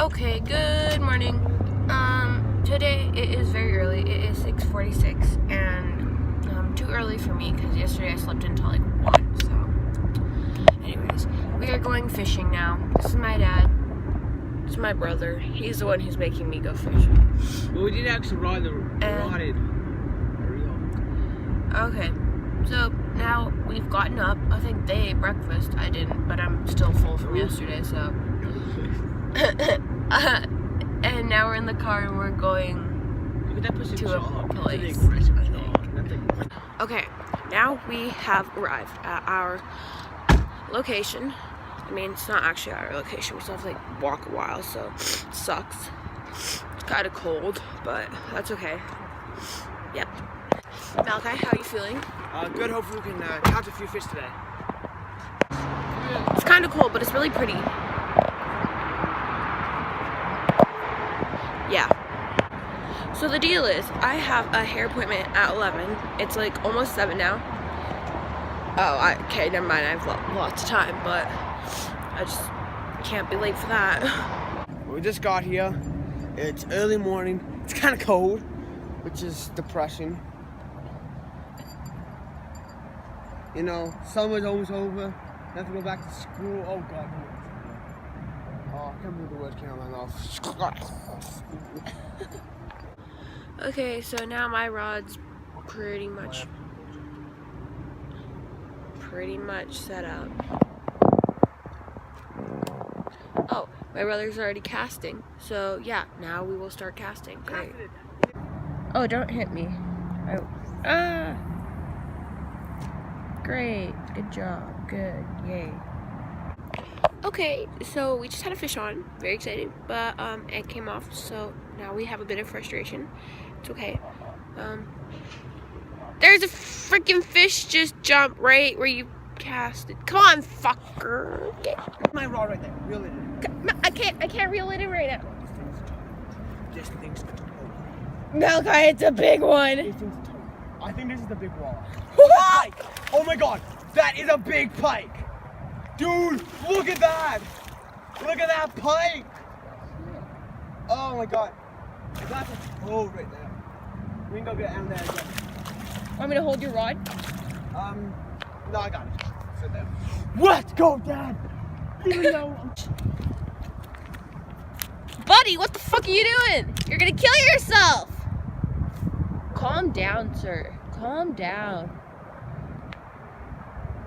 Okay, good morning. Today it is very early. It is 6:46 and too early for me because yesterday I slept until like 1. So anyways, we are going fishing now. This is my dad. This is my brother. He's the one who's making me go fishing. Well, we did actually ride it. Okay, so now we've gotten up. I think they ate breakfast. I didn't, but I'm still full from yesterday, so. And now we're in the car and we're going to a place, I think. Okay, now we have arrived at our location. I mean, it's not actually our location. We still have to like walk a while, so it sucks. It's kind of cold, but that's okay. Yep. Malachi, how are you feeling? Good. Hopefully we can catch a few fish today. It's kind of cold, but it's really pretty. Yeah. So the deal is, I have a hair appointment at 11. It's like almost 7 now. Okay, never mind. I have lots of time, but I just can't be late for that. We just got here. It's early morning. It's kind of cold, which is depressing. You know, summer's almost over. I have to go back to school. Oh God. Oh, I can't believe the words came out of my mouth. Okay, so now my rod's pretty much set up. Oh, my brother's already casting. So yeah, now we will start casting. Great. Oh, don't hit me. Oh. Great. Good job. Good. Yay. Okay, so we just had a fish on. Very excited, but it came off, so now we have a bit of frustration. It's okay. There's a freaking fish just jumped right where you cast it. Come on, fucker. Get My rod right there. Reel it in. I can't reel it in right now. This thing's total. Malachi, it's a big one. This thing's total. I think this is the big wall. Pike! Oh my God, that is a big pike. Dude, look at that. Look at that pike. Oh my God. That's a toe right there. We can go get down there again. Want me to hold your rod? No, I got it. Sit there. Let's go, Dad. Even though Buddy, what the fuck are you doing? You're gonna kill yourself. Calm down, sir. Calm down.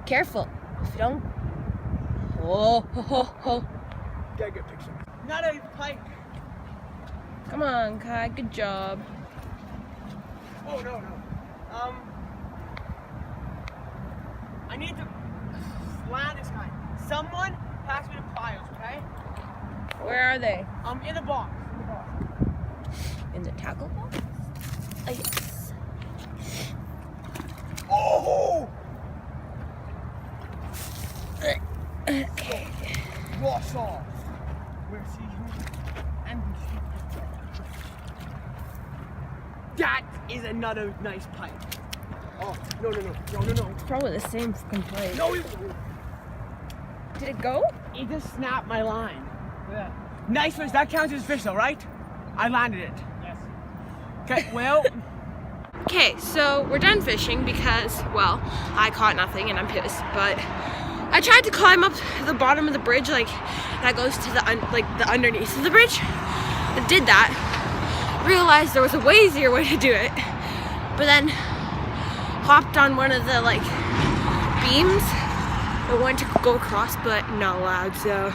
Careful. If you don't. Oh, ho, ho, ho. get a good picture. Not a pike. Come on, Kai. Good job. Oh no. I need to land this guy. Someone pass me the pliers, okay? Where are they? In the box. In the tackle box? Oh, yes. Oh! Okay. Wash off. Where's he? And that is another nice pipe. Oh, no. It's probably the same fucking place. No, Did it go? it just snapped my line. Yeah. Nice fish. That counts as fish, though, right? I landed it. Yes. Okay, well. Okay, so we're done fishing because, well, I caught nothing and I'm pissed, but I tried to climb up the bottom of the bridge, like, that goes to the underneath of the bridge. I did that, realized there was a way easier way to do it, but then hopped on one of the, like, beams. I wanted to go across, but not allowed, so